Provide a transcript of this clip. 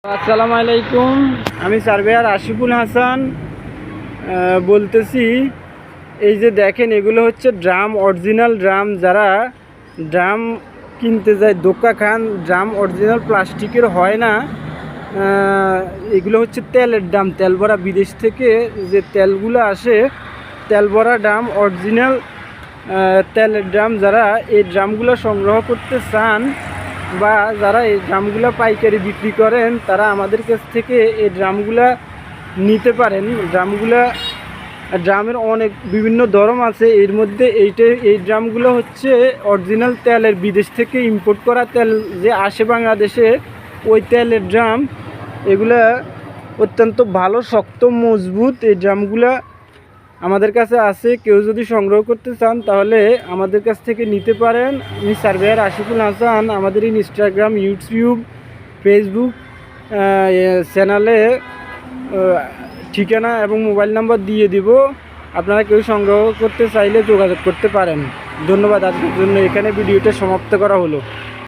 আসসালামু আলাইকুম। আমি সার্ভেয়ার আশিকুল হাসান বলতেছি। এই যে দেখেন, এগুলো হচ্ছে ড্রাম, অরিজিনাল ড্রাম। যারা ড্রাম কিনতে যায় দোকা খান, ড্রাম অরিজিনাল প্লাস্টিকের হয় না। এগুলো হচ্ছে তেলের ড্রাম, তেল ভরা বিদেশ থেকে যে তেলগুলো আসে, তেল ভরা ড্রাম, অরিজিনাল তেলের ড্রাম। যারা এই ড্রামগুলো সংগ্রহ করতে চান বা যারা এই ড্রামগুলো পাইকারি বিক্রি করেন, তারা আমাদের কাছ থেকে এই ড্রামগুলা নিতে পারেন। ড্রামের অনেক বিভিন্ন ধরন আছে। এর মধ্যে এই ড্রামগুলো হচ্ছে অরিজিনাল তেলের, বিদেশ থেকে ইম্পোর্ট করা তেল যে আসে বাংলাদেশে, ওই তেলের ড্রাম। এগুলা অত্যন্ত ভালো, শক্ত, মজবুত। এই ড্রামগুলা আমাদের কাছে আছে। কেউ যদি সংগ্রহ করতে চান তাহলে আমাদের কাছ থেকে নিতে পারেন। আমি সার্ভেয়ার আশিকুল হাসান। আমাদের ইনস্টাগ্রাম, ইউটিউব, ফেসবুক চ্যানেলে ঠিকানা এবং মোবাইল নাম্বার দিয়ে দিব। আপনারা কেউ সংগ্রহ করতে চাইলে যোগাযোগ করতে পারেন। ধন্যবাদ। আজকের জন্য এখানে ভিডিওটা সমাপ্ত করা হলো।